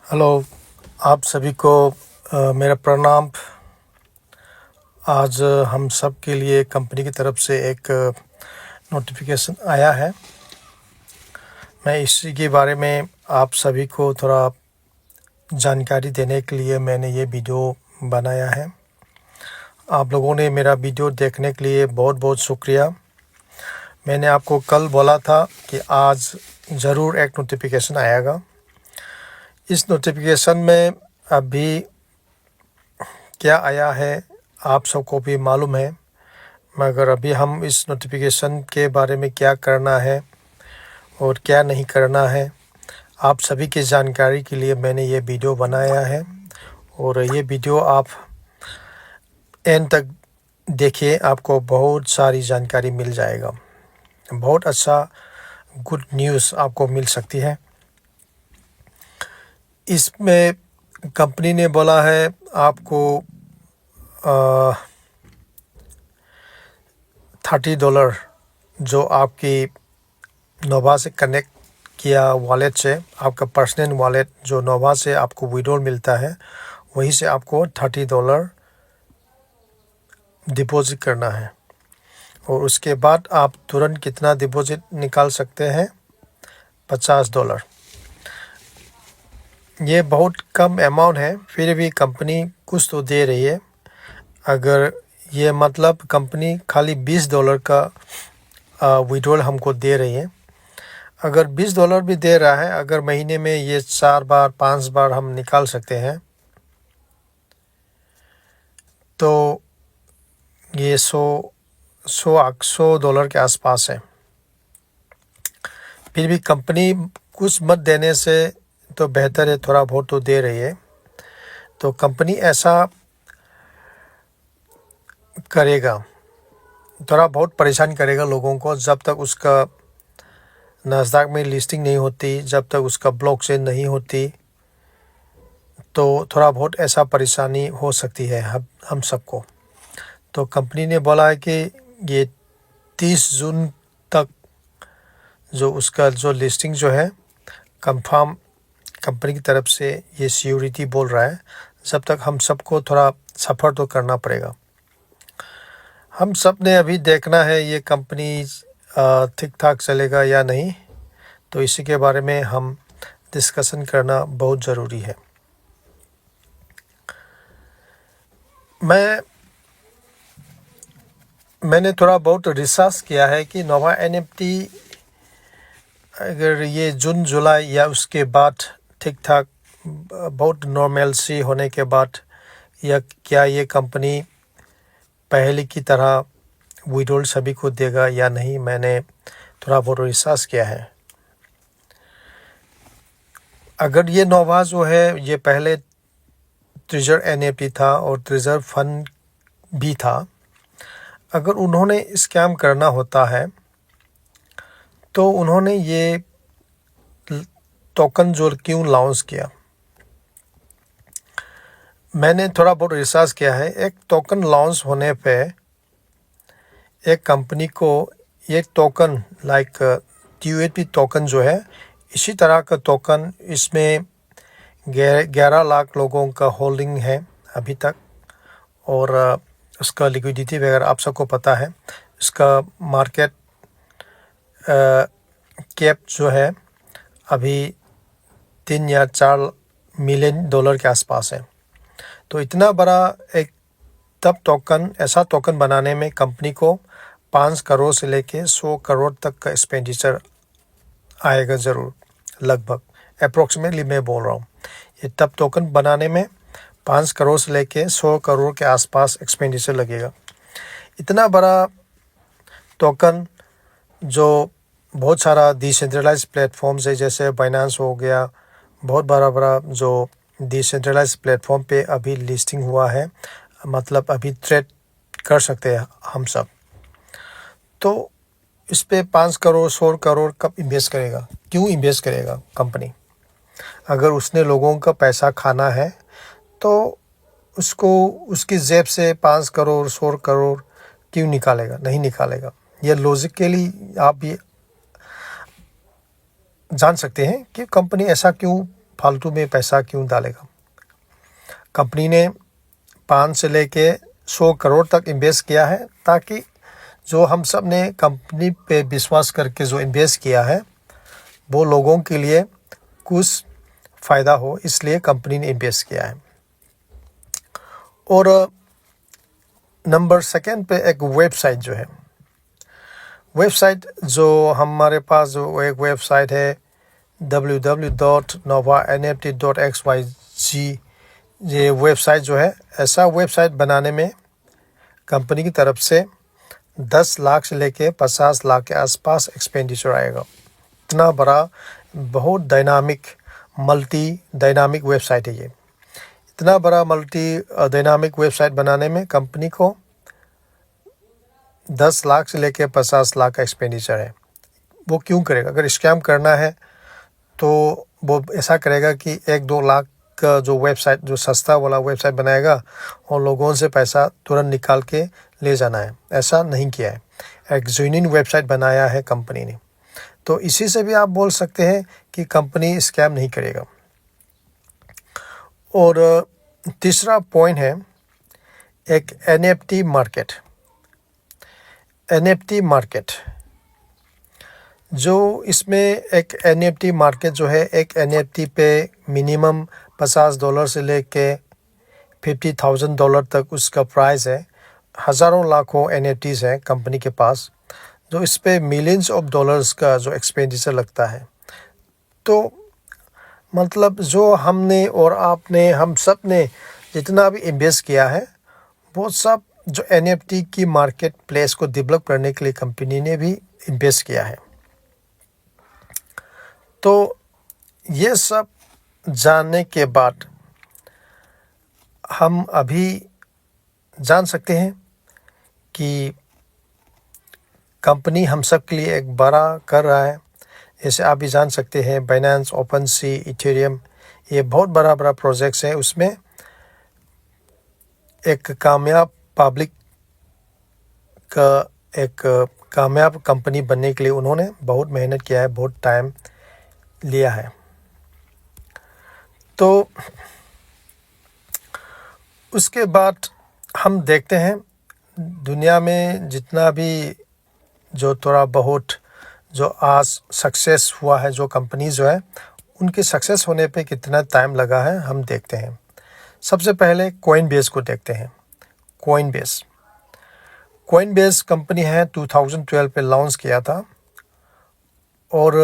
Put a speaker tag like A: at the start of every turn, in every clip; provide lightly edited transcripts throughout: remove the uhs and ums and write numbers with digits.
A: Hello, आप सभी को मेरा प्रणाम। आज हम सब के लिए कंपनी की तरफ से एक नोटिफिकेशन आया है। मैं इसी के बारे में आप सभी को थोड़ा जानकारी देने के लिए मैंने ये वीडियो बनाया है। आप लोगों ने मेरा वीडियो देखने के लिए बहुत बहुत शुक्रिया। मैंने आपको कल बोला था कि आज ज़रूर एक नोटिफिकेशन आएगा। इस नोटिफिकेशन में अभी क्या आया है आप सबको भी मालूम है, मगर अभी हम इस नोटिफिकेशन के बारे में क्या करना है और क्या नहीं करना है, आप सभी की जानकारी के लिए मैंने ये वीडियो बनाया है। और ये वीडियो आप एंड तक देखिए, आपको बहुत सारी जानकारी मिल जाएगा। बहुत अच्छा गुड न्यूज़ आपको मिल सकती है। इसमें कंपनी ने बोला है आपको $30 जो आपकी नोवा से कनेक्ट किया वॉलेट से, आपका पर्सनल वॉलेट जो नोवा से आपको विड्रॉल मिलता है, वहीं से आपको $30 डिपॉजिट करना है। और उसके बाद आप तुरंत कितना डिपॉजिट निकाल सकते हैं? $50। ये बहुत कम अमाउंट है, फिर भी कंपनी कुछ तो दे रही है। अगर ये मतलब कंपनी खाली $20 का विड्रॉल हमको दे रही है। अगर $20 भी दे रहा है, अगर महीने में ये 4 बार 5 बार हम निकाल सकते हैं, तो ये $100 के आसपास है। फिर भी कंपनी कुछ मत देने से तो बेहतर है, थोड़ा बहुत तो दे रही है। तो कंपनी ऐसा करेगा, थोड़ा बहुत परेशान करेगा लोगों को, जब तक उसका नास्डैक में लिस्टिंग नहीं होती, जब तक उसका ब्लॉकचेन नहीं होती, तो थोड़ा बहुत ऐसा परेशानी हो सकती है हम सबको। तो कंपनी ने बोला है कि ये 30 जून तक जो उसका जो लिस्टिंग जो है कंफर्म, कंपनी की तरफ से ये सिक्योरिटी बोल रहा है, जब तक हम सबको थोड़ा सफ़र तो करना पड़ेगा। हम सब ने अभी देखना है ये कंपनी ठीक ठाक चलेगा या नहीं, तो इसी के बारे में हम डिस्कशन करना बहुत ज़रूरी है। मैंने थोड़ा बहुत रिसर्च किया है कि नोवा NFT अगर ये जून जुलाई या उसके बाद ठीक ठाक बहुत नॉर्मल सी होने के बाद, या क्या ये कंपनी पहले की तरह विड्रॉल सभी को देगा या नहीं, मैंने थोड़ा बहुत रिसर्च किया है। अगर ये नोवा जो है ये पहले ट्रेजर NFT था और ट्रेजर फंड भी था, अगर उन्होंने स्कैम करना होता है तो उन्होंने ये टोकन जो क्यों लॉन्च किया? मैंने थोड़ा बहुत रिसर्च किया है। एक टोकन लॉन्च होने पे एक कंपनी को ये टोकन लाइक TUSD टोकन जो है, इसी तरह का टोकन, इसमें 11 लाख लोगों का होल्डिंग है अभी तक। और उसका लिक्विडिटी वगैरह आप सबको पता है। इसका मार्केट कैप जो है अभी $3 या $4 मिलियन के आसपास है। तो इतना बड़ा एक तब टोकन, ऐसा टोकन बनाने में कंपनी को 5 करोड़ से लेके 100 करोड़ तक का एक्सपेंडिचर आएगा ज़रूर, लगभग अप्रोक्सीमेटली मैं बोल रहा हूँ। ये तब टोकन बनाने में 5 करोड़ से लेके 100 करोड़ के आसपास एक्सपेंडिचर लगेगा। इतना बड़ा टोकन जो बहुत सारा डिसेंट्रलाइज प्लेटफॉर्म्स है, जैसे बाइनेंस हो गया, बहुत बड़ा जो डिसेंट्रलाइज प्लेटफॉर्म पे अभी लिस्टिंग हुआ है, मतलब अभी ट्रेड कर सकते हैं हम सब। तो इस पे 5 करोड़ 100 करोड़ कब इन्वेस्ट करेगा? क्यों इन्वेस्ट करेगा कंपनी? अगर उसने लोगों का पैसा खाना है तो उसको उसकी जेब से 5 करोड़ 100 करोड़ क्यों निकालेगा? नहीं निकालेगा। ये लॉजिकली आप भी जान सकते हैं कि कंपनी ऐसा क्यों फालतू में पैसा क्यों डालेगा। कंपनी ने 5 से लेके 100 करोड़ तक इन्वेस्ट किया है, ताकि जो हम सब ने कंपनी पे विश्वास करके जो इन्वेस्ट किया है वो लोगों के लिए कुछ फ़ायदा हो, इसलिए कंपनी ने इन्वेस्ट किया है। और नंबर 2 पे एक वेबसाइट जो है, वेबसाइट जो हमारे पास जो एक वेबसाइट है www.nova-nft.xyz, ये वेबसाइट जो है, ऐसा वेबसाइट बनाने में कंपनी की तरफ से 10 लाख से लेके 50 लाख के आसपास एक्सपेंडिचर आएगा। इतना बड़ा बहुत मल्टी डायनामिक वेबसाइट है ये। इतना बड़ा मल्टी डायनामिक वेबसाइट बनाने में कंपनी को 10 लाख से लेके 50 लाख का एक्सपेंडिचर है। वो क्यों करेगा? अगर स्कैम करना है तो वो ऐसा करेगा कि 1-2 लाख का जो वेबसाइट, जो सस्ता वाला वेबसाइट बनाएगा और लोगों से पैसा तुरंत निकाल के ले जाना है। ऐसा नहीं किया है, एक जेन्युइन वेबसाइट बनाया है कंपनी ने। तो इसी से भी आप बोल सकते हैं कि कंपनी स्कैम नहीं करेगा। और तीसरा पॉइंट है एक NFT मार्केट। NFT मार्केट जो इसमें एक NFT मार्केट जो है, एक NFT पे मिनिमम $50 से लेके $50,000 तक उसका प्राइस है। हज़ारों लाखों NFTs हैं कंपनी के पास, जो इस पे मिलियंस ऑफ डॉलर्स का जो एक्सपेंडिचर लगता है। तो मतलब जो हमने और आपने, हम सब ने जितना भी इन्वेस्ट किया है, वो सब जो NFT की मार्केट प्लेस को डेवलप करने के लिए कंपनी ने भी इन्वेस्ट किया है। तो ये सब जानने के बाद हम अभी जान सकते हैं कि कंपनी हम सब के लिए एक बड़ा कर रहा है। जैसे आप भी जान सकते हैं, बाइनेंस, ओपनसी, इथेरियम, ये बहुत बड़ा प्रोजेक्ट्स है। उसमें एक कामयाब पब्लिक का एक कामयाब कंपनी बनने के लिए उन्होंने बहुत मेहनत किया है, बहुत टाइम लिया है। तो उसके बाद हम देखते हैं दुनिया में जितना भी जो थोड़ा बहुत जो आज सक्सेस हुआ है, जो कंपनी जो है, उनके सक्सेस होने पे कितना टाइम लगा है हम देखते हैं। सबसे पहले कॉइनबेस को देखते हैं। कॉइनबेस कंपनी है 2012 पे लॉन्च किया था और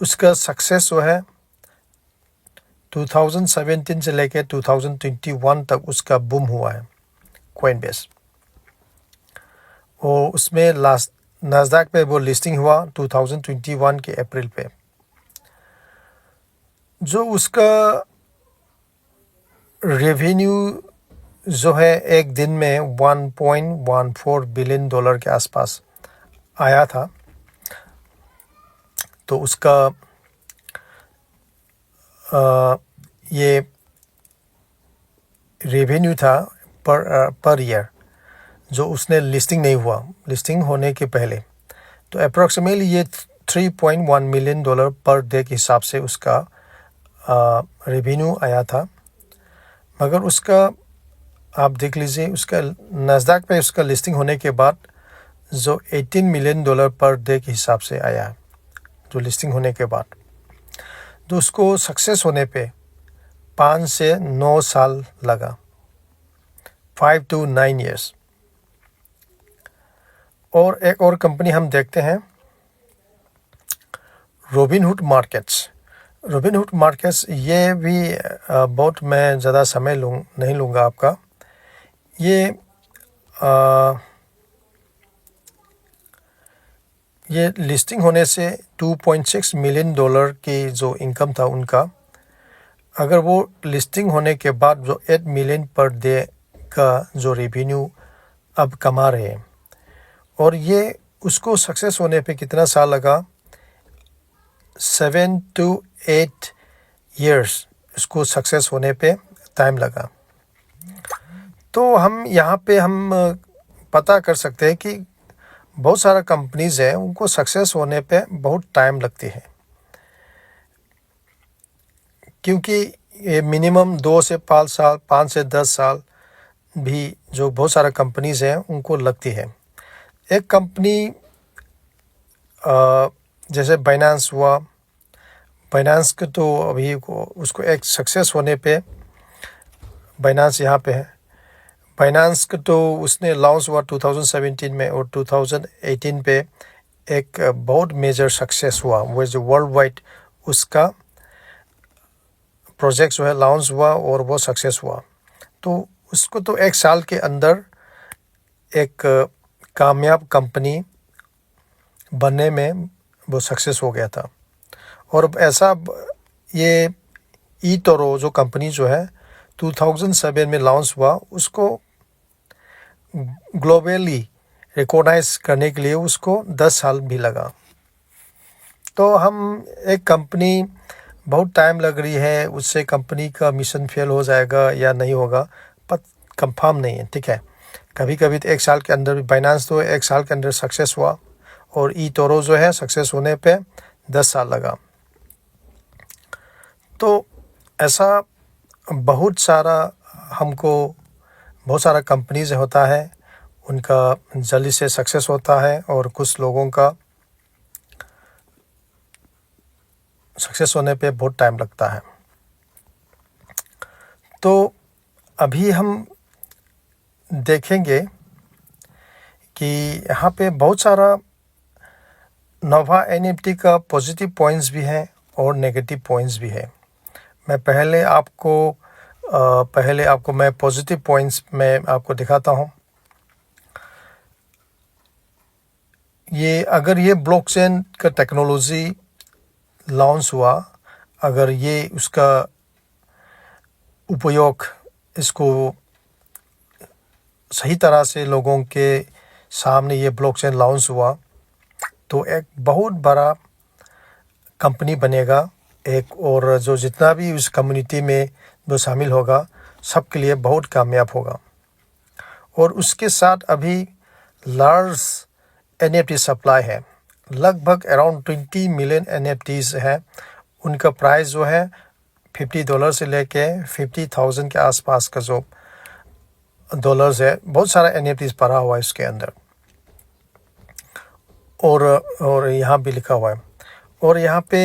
A: उसका सक्सेस जो है 2017 से लेकर 2021 तक उसका बूम हुआ है कॉइनबेस। और उसमें लास्ट नास्डैक पे वो लिस्टिंग हुआ 2021 के अप्रैल पे। जो उसका रेवेन्यू जो है एक दिन में $1.14 बिलियन के आसपास आया था। तो उसका ये रेवेन्यू था पर ईयर, जो उसने लिस्टिंग नहीं हुआ, लिस्टिंग होने के पहले। तो अप्रॉक्सीमेटली ये $3.1 मिलियन पर डे के हिसाब से उसका रेवेन्यू आया था। मगर उसका आप देख लीजिए, उसका नास्डैक पे उसका लिस्टिंग होने के बाद जो $18 मिलियन पर डे के हिसाब से आया है, जो लिस्टिंग होने के बाद। तो उसको सक्सेस होने पे 5 से 9 साल लगा, 5 to 9 years। और एक और कंपनी हम देखते हैं, रोबिनहुड मार्केट्स। रोबिनहुड मार्केट्स ये भी बहुत, मैं ज़्यादा समय नहीं लूँगा आपका। ये लिस्टिंग होने से $2.6 मिलियन की जो इनकम था उनका, अगर वो लिस्टिंग होने के बाद जो 8 मिलियन पर डे का जो रेवेन्यू अब कमा रहे हैं। और ये उसको सक्सेस होने पे कितना साल लगा? 7 to 8 years उसको सक्सेस होने पे टाइम लगा। तो हम यहाँ पे हम पता कर सकते हैं कि बहुत सारा कंपनीज हैं, उनको सक्सेस होने पे बहुत टाइम लगती है। क्योंकि ये मिनिमम 2 से 5 साल, 5 से 10 साल भी जो बहुत सारा कंपनीज हैं उनको लगती है। एक कंपनी जैसे बाइनेंस हुआ, बाइनेंस के तो अभी उसको एक सक्सेस होने पे बाइनेंस यहाँ पे है। बाइनेंस के तो उसने लॉन्च हुआ 2017 में और 2018 पे एक बहुत मेजर सक्सेस हुआ, वो जो वर्ल्ड वाइड उसका प्रोजेक्ट जो है लॉन्च हुआ और वो सक्सेस हुआ। तो उसको तो 1 साल के अंदर एक कामयाब कंपनी बनने में वो सक्सेस हो गया था। और ऐसा ये ईटोरो जो कंपनी जो है 2007 में लॉन्च हुआ, उसको ग्लोबली रिकॉग्नाइज करने के लिए उसको 10 साल भी लगा। तो हम एक कंपनी बहुत टाइम लग रही है, उससे कंपनी का मिशन फेल हो जाएगा या नहीं होगा पर कंफर्म नहीं है, ठीक है। कभी कभी तो 1 साल के अंदर, बाइनेंस तो 1 साल के अंदर सक्सेस हुआ और ईटोरो जो है सक्सेस होने पे 10 साल लगा। तो ऐसा बहुत सारा कंपनीज होता है, उनका जल्दी से सक्सेस होता है और कुछ लोगों का सक्सेस होने पे बहुत टाइम लगता है। तो अभी हम देखेंगे कि यहाँ पे बहुत सारा नोवा NFT का पॉजिटिव पॉइंट्स भी हैं और नेगेटिव पॉइंट्स भी है। मैं पहले आपको मैं पॉजिटिव पॉइंट्स में आपको दिखाता हूँ। अगर ये ब्लॉकचेन का टेक्नोलॉजी लॉन्च हुआ, अगर ये उसका उपयोग इसको सही तरह से लोगों के सामने ये ब्लॉकचेन लॉन्च हुआ तो एक बहुत बड़ा कंपनी बनेगा एक, और जो जितना भी उस कम्युनिटी में जो शामिल होगा सबके लिए बहुत कामयाब होगा। और उसके साथ अभी लार्ज NFT सप्लाई है, लगभग अराउंड 20 मिलियन NFTs है। उनका प्राइस जो है $50 से लेके 50,000 के आसपास का जो डॉलर्स है। बहुत सारा NFTs पड़ा हुआ है इसके अंदर, और यहाँ भी लिखा हुआ है। और यहाँ पे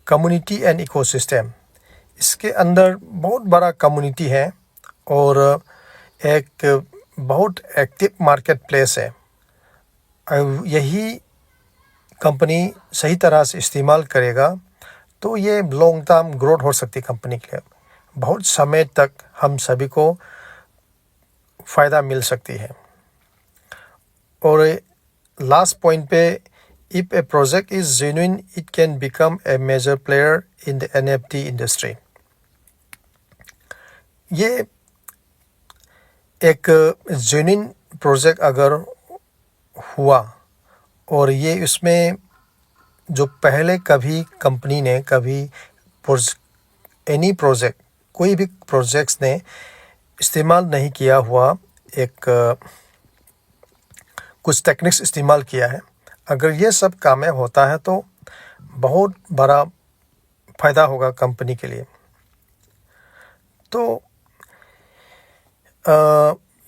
A: कम्युनिटी एंड इकोसिस्टम, इसके अंदर बहुत बड़ा कम्युनिटी है और एक बहुत एक्टिव मार्केट प्लेस है। यही कंपनी सही तरह से इस्तेमाल करेगा तो ये लॉन्ग टर्म ग्रोथ हो सकती है कंपनी के लिए, बहुत समय तक हम सभी को फ़ायदा मिल सकती है। और लास्ट पॉइंट पे, if a project is genuine, it can become a major player in the NFT industry। ये एक genuine प्रोजेक्ट अगर हुआ और ये उसमें जो पहले कभी कंपनी ने कोई भी प्रोजेक्ट्स ने इस्तेमाल नहीं किया हुआ, कुछ टेक्निक्स इस्तेमाल किया है, अगर ये सब कामयाब होता है तो बहुत बड़ा फ़ायदा होगा कंपनी के लिए। तो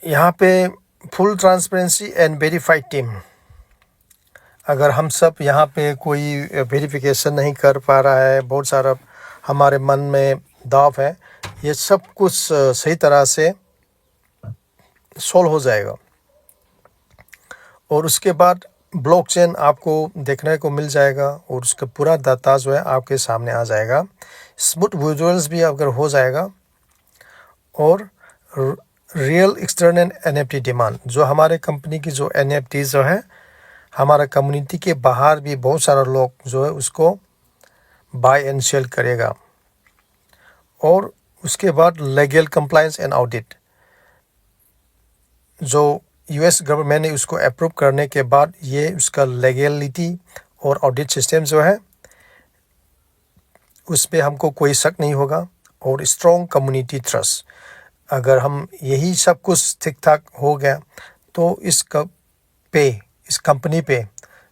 A: यहाँ पे full transparency and verified team, अगर हम सब यहाँ पे कोई वेरिफिकेशन नहीं कर पा रहा है, बहुत सारा हमारे मन में दाव है, ये सब कुछ सही तरह से सॉल्व हो जाएगा। और उसके बाद ब्लॉकचेन आपको देखने को मिल जाएगा और उसका पूरा डाटा जो है आपके सामने आ जाएगा। स्मूथ विजुअल्स भी अगर हो जाएगा और रियल एक्सटर्नल NFT डिमांड, जो हमारे कंपनी की जो NFT जो है हमारा कम्युनिटी के बाहर भी बहुत सारा लोग जो है उसको बाय एंड सेल करेगा। और उसके बाद लीगल कंप्लायंस एंड ऑडिट, जो US गवर्नमेंट ने उसको अप्रूव करने के बाद ये उसका लीगलिटी और ऑडिट सिस्टम जो है उस पर हमको कोई शक नहीं होगा। और स्ट्रॉन्ग कम्युनिटी ट्रस्ट, अगर हम यही सब कुछ ठीक ठाक हो गया तो इस कंपनी पे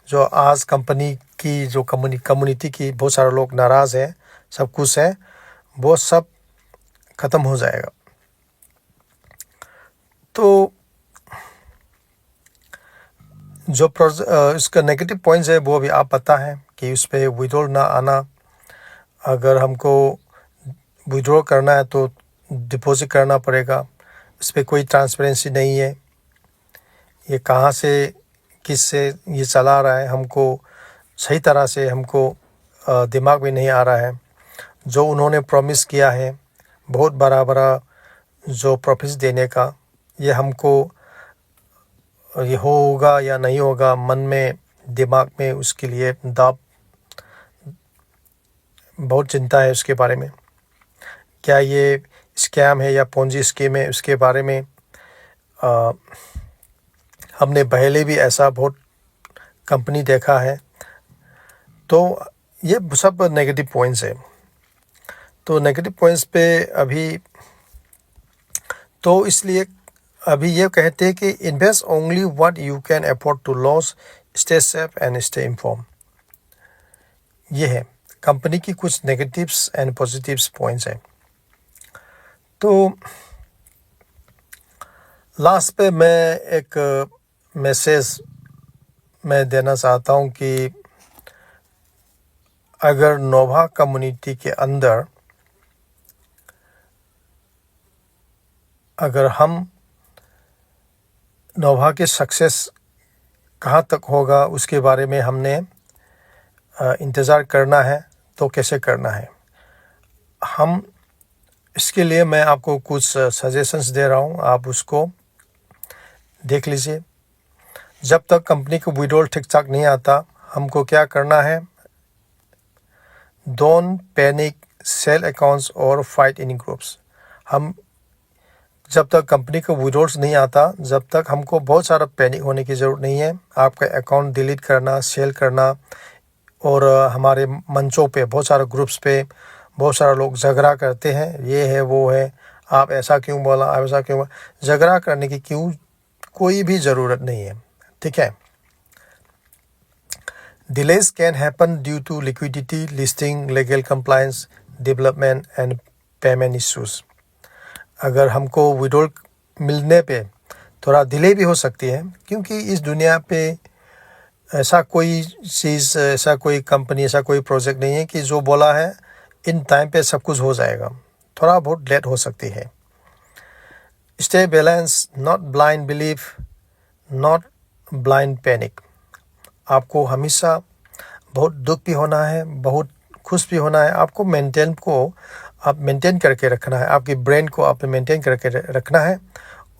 A: जो आज कंपनी की जो कम्युनिटी की बहुत सारे लोग नाराज़ हैं, सब कुछ है वो सब ख़त्म हो जाएगा। तो जो इसका नेगेटिव पॉइंट्स है वो भी आप पता है कि उस पर विड्रॉल ना आना, अगर हमको विड्रॉ करना है तो डिपॉजिट करना पड़ेगा, इस पर कोई ट्रांसपेरेंसी नहीं है, ये कहाँ से किस से ये चला रहा है हमको सही तरह से हमको दिमाग में नहीं आ रहा है। जो उन्होंने प्रॉमिस किया है बहुत बड़ा बड़ा जो प्रॉफिट्स देने का, ये हमको ये होगा या नहीं होगा, मन में दिमाग में उसके लिए बहुत चिंता है उसके बारे में। क्या ये स्कैम है या पोंजी स्कीम है, उसके बारे में हमने पहले भी ऐसा बहुत कंपनी देखा है। तो ये सब नेगेटिव पॉइंट्स है। तो नेगेटिव पॉइंट्स पे अभी तो इसलिए अभी ये कहते हैं कि invest only what you can afford to lose, stay safe and stay inform. ये है कंपनी की कुछ नेगेटिव्स एंड पॉजिटिव्स पॉइंट्स हैं। तो लास्ट पे मैं एक मैसेज मैं देना चाहता हूँ कि अगर नोवा कम्युनिटी के अंदर अगर हम नोवा के सक्सेस कहाँ तक होगा उसके बारे में हमने इंतज़ार करना है तो कैसे करना है। हम इसके लिए मैं आपको कुछ सजेशंस दे रहा हूँ, आप उसको देख लीजिए। जब तक कंपनी को विड्रॉल ठीक ठाक नहीं आता, हमको क्या करना है, डोंट पैनिक, सेल अकाउंट्स और फाइट इन ग्रुप्स। हम जब तक कंपनी को विड्रॉल्स नहीं आता, जब तक हमको बहुत सारा पैनिक होने की ज़रूरत नहीं है। आपका अकाउंट डिलीट करना, सेल करना, और हमारे मंचों पे बहुत सारे ग्रुप्स पे बहुत सारे लोग झगड़ा करते हैं, ये है वो है, आप ऐसा क्यों बोला, आप ऐसा क्यों बोला। झगड़ा करने की कोई भी ज़रूरत नहीं है, ठीक है। Delays can happen due to liquidity, listing, legal compliance, development and payment issues. अगर हमको विड्रॉल मिलने पे थोड़ा डिले भी हो सकती है, क्योंकि इस दुनिया पे ऐसा कोई चीज़, ऐसा कोई कंपनी, ऐसा कोई प्रोजेक्ट नहीं है कि जो बोला है इन टाइम पे सब कुछ हो जाएगा, थोड़ा बहुत लेट हो सकती है। Stay balance, not blind belief, not blind panic. आपको हमेशा बहुत दुख भी होना है, बहुत खुश भी होना है। आपको आप मेंटेन करके रखना है, आपकी ब्रेन को आप मेंटेन करके रखना है।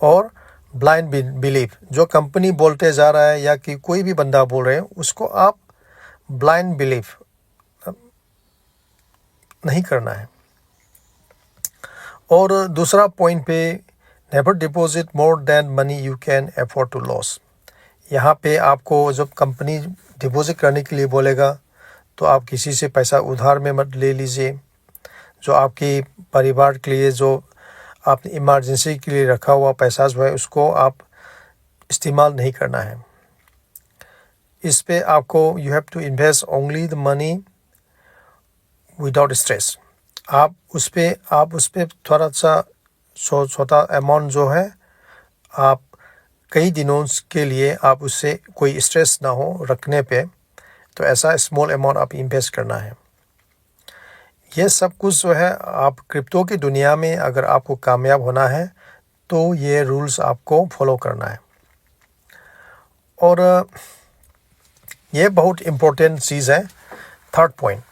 A: और ब्लाइंड बिलीफ, जो कंपनी बोलते जा रहा है या कि कोई भी बंदा बोल रहे हैं, उसको आप ब्लाइंड बिलीफ नहीं करना है। और दूसरा पॉइंट पे, never deposit more than money you can afford to lose. यहाँ पे आपको जब कंपनी डिपॉजिट करने के लिए बोलेगा तो आप किसी से पैसा उधार में मत ले लीजिए। जो आपके परिवार के लिए जो आपने इमरजेंसी के लिए रखा हुआ पैसा जो है उसको आप इस्तेमाल नहीं करना है। इस पे आपको you have to invest only the money without stress. आप उस पे थोड़ा सा छोटा अमाउंट जो है, आप कई दिनों के लिए आप उससे कोई स्ट्रेस ना हो रखने पे, तो ऐसा स्मॉल अमाउंट आप इन्वेस्ट करना है। ये सब कुछ जो है, आप क्रिप्टो की दुनिया में अगर आपको कामयाब होना है तो ये रूल्स आपको फॉलो करना है। और ये बहुत इम्पोर्टेंट चीज़ है। Third point,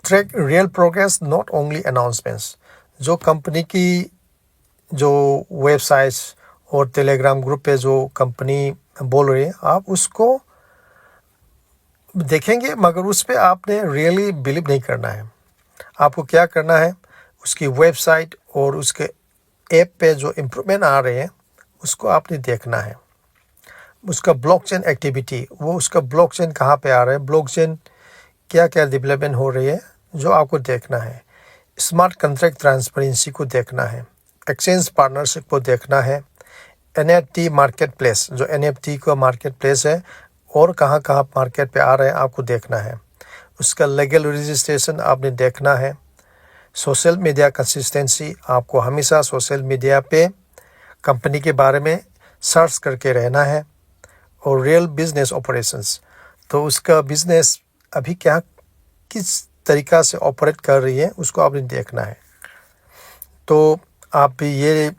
A: track real progress, not only announcements. जो कंपनी की जो वेबसाइट्स और टेलीग्राम ग्रुप पे जो कंपनी बोल रही है, आप उसको देखेंगे मगर उस पर आपने रियली बिलीव नहीं करना है। आपको क्या करना है, उसकी वेबसाइट और उसके ऐप पे जो इम्प्रूवमेंट आ रहे हैं उसको आपने देखना है। उसका ब्लॉकचेन एक्टिविटी, वो उसका ब्लॉकचेन कहाँ पे आ रहा है, ब्लॉकचेन क्या क्या डेवलपमेंट हो रही है, जो आपको देखना है। स्मार्ट कॉन्ट्रैक्ट ट्रांसपेरेंसी को देखना है, एक्सचेंज पार्टनरशिप को देखना है, NFT मार्केट प्लेस, जो NFT का मार्केट प्लेस है और कहाँ कहाँ मार्केट पे आ रहे हैं आपको देखना है। उसका लीगल रजिस्ट्रेशन आपने देखना है। सोशल मीडिया कंसिस्टेंसी, आपको हमेशा सोशल मीडिया पे कंपनी के बारे में सर्च करके रहना है। और रियल बिजनेस ऑपरेशंस, तो उसका बिजनेस अभी क्या किस तरीक़ा से ऑपरेट कर रही है उसको आपने देखना है। तो आप ये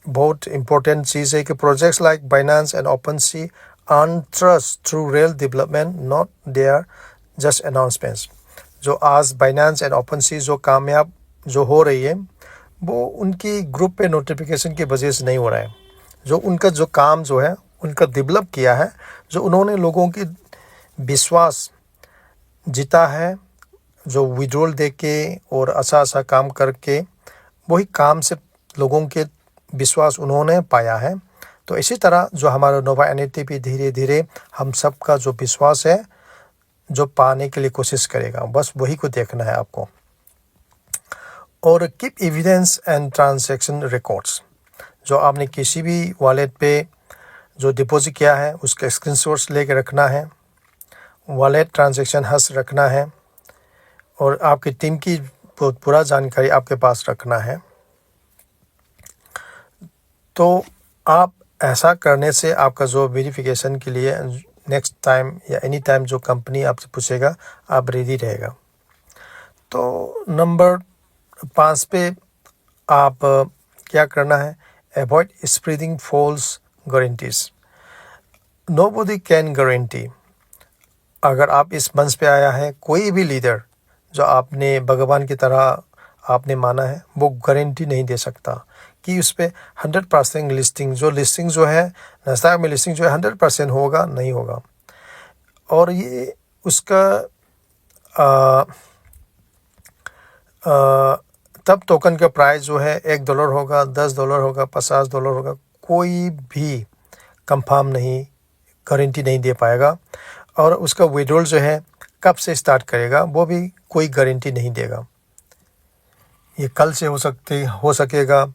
A: बहुत इम्पोर्टेंट चीज़ है कि projects like Binance and OpenSea earn trust through real development, not their just announcements. जो आज बाइनेंस एंड ओपनसी जो कामयाब जो हो रही है वो उनकी ग्रुप पे नोटिफिकेशन की वजह से नहीं हो रहा है। जो उनका जो काम जो है उनका डेवलप किया है, जो उन्होंने लोगों की विश्वास जीता है, जो विड्रॉल दे के और अच्छा काम करके वही काम से लोगों के विश्वास उन्होंने पाया है। तो इसी तरह जो हमारा नोवा एनएटी भी धीरे धीरे हम सब का जो विश्वास है जो पाने के लिए कोशिश करेगा, बस वही को देखना है आपको। और keep evidence and transaction records, जो आपने किसी भी वॉलेट पे जो डिपॉजिट किया है उसका स्क्रीनशॉट्स लेके रखना है, वॉलेट ट्रांजैक्शन हस रखना है और आपकी टीम की पूरा जानकारी आपके पास रखना है। तो आप ऐसा करने से आपका जो वेरिफिकेशन के लिए नेक्स्ट टाइम या एनी टाइम जो कंपनी आपसे पूछेगा आप रेडी रहेगा। तो नंबर 5 पे आप क्या करना है, avoid spreading false guarantees. Nobody can guarantee, अगर आप इस मंच पे आया है कोई भी लीडर जो आपने भगवान की तरह आपने माना है वो गारंटी नहीं दे सकता कि उस पर 100% लिस्टिंग जो है नास्डैक में लिस्टिंग जो है 100% होगा नहीं होगा। और ये उसका तब टोकन का प्राइस जो है $1 होगा, $10 होगा, $50 होगा, कोई भी कंफर्म नहीं गारंटी नहीं दे पाएगा। और उसका विड्रॉल जो है कब से स्टार्ट करेगा वो भी कोई गारंटी नहीं देगा। ये कल से हो सकेगा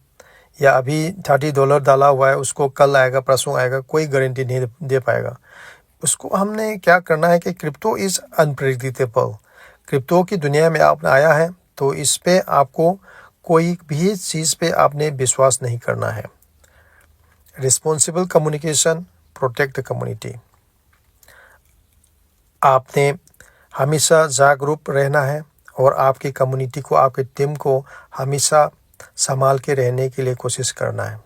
A: या अभी $30 डाला हुआ है उसको कल आएगा परसों आएगा, कोई गारंटी नहीं दे पाएगा। उसको हमने क्या करना है कि क्रिप्टो इज़ अनप्रेडिक्टेबल। क्रिप्टो की दुनिया में आपने आया है तो इस पे आपको कोई भी चीज़ पे आपने विश्वास नहीं करना है। Responsible communication, protect the community, आपने हमेशा जागरूक रहना है और आपकी कम्युनिटी को आपकी टीम को हमेशा संभाल के रहने के लिए कोशिश करना है।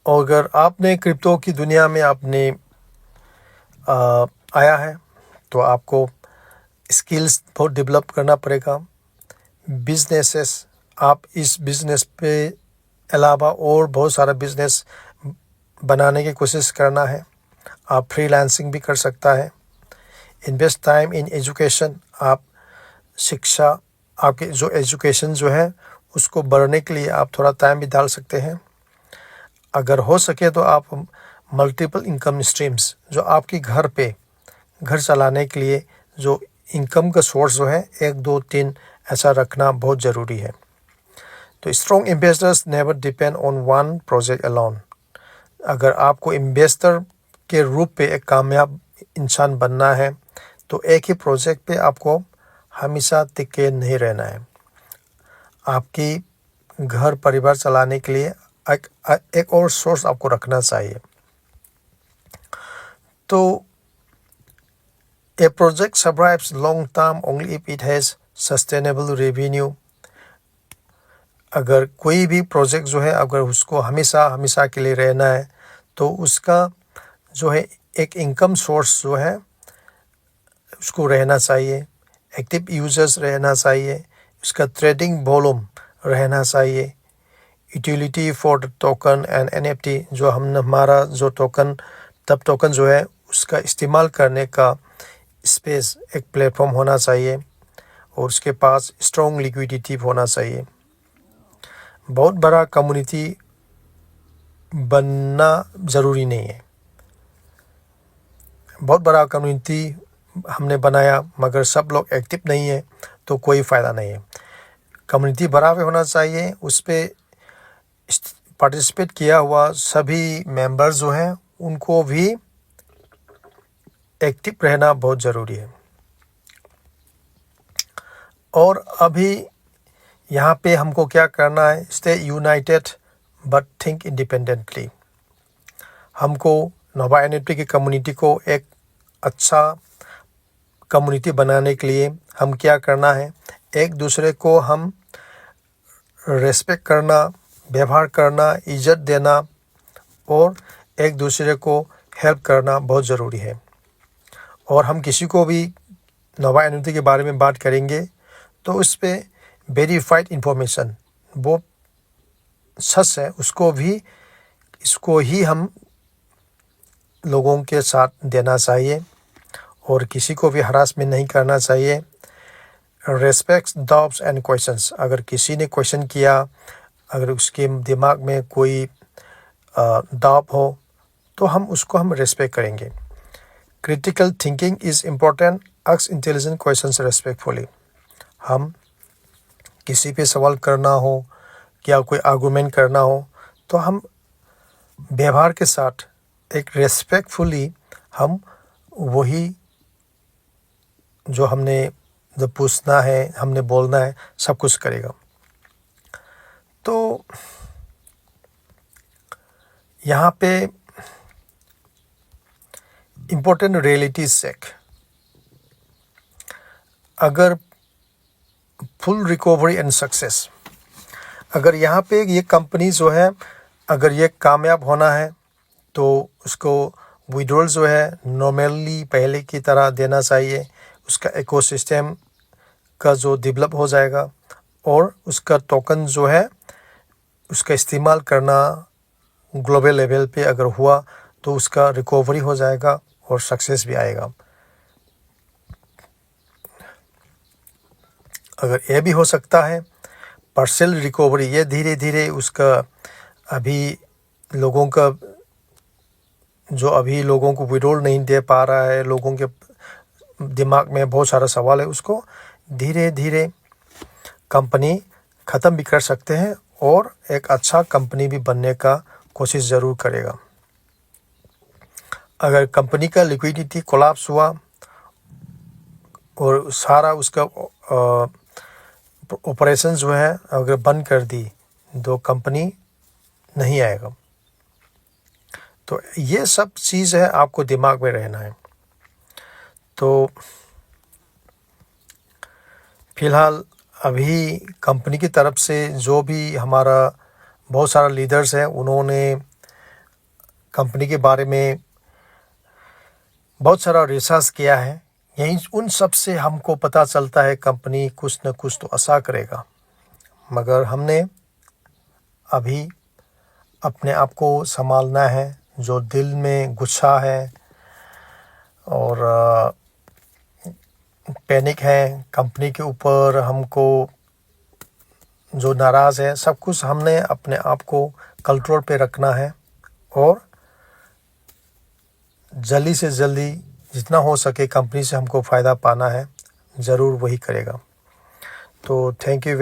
A: और अगर आपने क्रिप्टो की दुनिया में आपने आया है तो आपको स्किल्स बहुत डेवलप करना पड़ेगा। बिजनेसेस, आप इस बिज़नेस पे अलावा और बहुत सारा बिज़नेस बनाने की कोशिश करना है। आप फ्रीलांसिंग भी कर सकता है। इन्वेस्ट टाइम इन एजुकेशन, आप शिक्षा आपके जो एजुकेशन जो है उसको बढ़ने के लिए आप थोड़ा टाइम भी डाल सकते हैं। अगर हो सके तो आप मल्टीपल इनकम स्ट्रीम्स, जो आपके घर पे घर चलाने के लिए जो इनकम का सोर्स जो है 1 2 3 ऐसा रखना बहुत ज़रूरी है। तो strong investors never depend on one project alone. अगर आपको इन्वेस्टर के रूप पे एक कामयाब इंसान बनना है तो एक ही प्रोजेक्ट पे आपको हमेशा टिके नहीं रहना है। आपकी घर परिवार चलाने के लिए एक और सोर्स आपको रखना चाहिए। तो a project survives long term only if it has sustainable revenue। अगर कोई भी प्रोजेक्ट जो है अगर उसको हमेशा के लिए रहना है तो उसका जो है एक इनकम सोर्स जो है उसको रहना चाहिए, एक्टिव यूजर्स रहना चाहिए, उसका ट्रेडिंग वॉल्यूम रहना चाहिए, utility for token and NFT, जो हमारा जो टोकन जो है उसका इस्तेमाल करने का स्पेस एक प्लेटफॉर्म होना चाहिए और उसके पास स्ट्रॉन्ग लिक्विडिटी होना चाहिए। बहुत बड़ा कम्युनिटी बनना ज़रूरी नहीं है। बहुत बड़ा कम्युनिटी हमने बनाया मगर सब लोग एक्टिव नहीं है तो कोई फ़ायदा नहीं है। कम्युनिटी बड़ा भी होना चाहिए, उस पर पार्टिसिपेट किया हुआ सभी मेंबर्स जो हैं उनको भी एक्टिव रहना बहुत ज़रूरी है। और अभी यहाँ पे हमको क्या करना है, stay United but think independently. हमको नोवा एनएलपी की कम्युनिटी को एक अच्छा कम्युनिटी बनाने के लिए हम क्या करना है, एक दूसरे को हम रेस्पेक्ट करना, व्यवहार करना, इज्जत देना और एक दूसरे को हेल्प करना बहुत ज़रूरी है। और हम किसी को भी नोवा एनएलपी के बारे में बात करेंगे तो उस पर वेरीफाइड इंफॉर्मेशन, वो सच है, इसको ही हम लोगों के साथ देना चाहिए और किसी को भी हरासमेंट नहीं करना चाहिए। रेस्पेक्ट डाउट्स एंड क्वेश्चंस, अगर किसी ने क्वेश्चन किया, अगर उसके दिमाग में कोई डाउट हो तो हम रेस्पेक्ट करेंगे। Critical thinking is important, ask intelligent questions respectfully. हम किसी पे सवाल करना हो या कोई आर्गुमेंट करना हो तो हम व्यवहार के साथ एक रेस्पेक्टफुली हम वही जो हमने जो पूछना है, हमने बोलना है, सब कुछ करेगा। तो यहाँ पे इम्पोर्टेंट रियलिटी चेक, अगर फुल रिकवरी एंड सक्सेस, अगर यहाँ पे ये कंपनी जो है अगर ये कामयाब होना है तो उसको विड्रॉल जो है नॉर्मली पहले की तरह देना चाहिए। उसका इकोसिस्टम का जो डेवलप हो जाएगा और उसका टोकन जो है उसका इस्तेमाल करना ग्लोबल लेवल पे अगर हुआ तो उसका रिकवरी हो जाएगा और सक्सेस भी आएगा। अगर ये भी हो सकता है पार्शियल रिकवरी, ये धीरे धीरे उसका अभी लोगों का जो अभी लोगों को विड्रॉल नहीं दे पा रहा है, लोगों के दिमाग में बहुत सारा सवाल है, उसको धीरे धीरे कंपनी ख़त्म भी कर सकते हैं और एक अच्छा कंपनी भी बनने का कोशिश ज़रूर करेगा। अगर कंपनी का लिक्विडिटी कोलैप्स हुआ और सारा उसका ऑपरेशन जो है अगर बंद कर दी तो कंपनी नहीं आएगा। तो ये सब चीज़ है, आपको दिमाग में रहना है। तो फिलहाल अभी कंपनी की तरफ से जो भी हमारा बहुत सारा लीडर्स हैं, उन्होंने कंपनी के बारे में बहुत सारा रिसर्च किया है। यही उन सब से हमको पता चलता है कंपनी कुछ न कुछ तो अच्छा करेगा, मगर हमने अभी अपने आप को संभालना है। जो दिल में गुस्सा है और पैनिक है कंपनी के ऊपर, हमको जो नाराज़ है, सब कुछ हमने अपने आप को कंट्रोल पे रखना है और जल्दी से जल्दी जितना हो सके कंपनी से हमको फ़ायदा पाना है, ज़रूर वही करेगा। तो थैंक यू।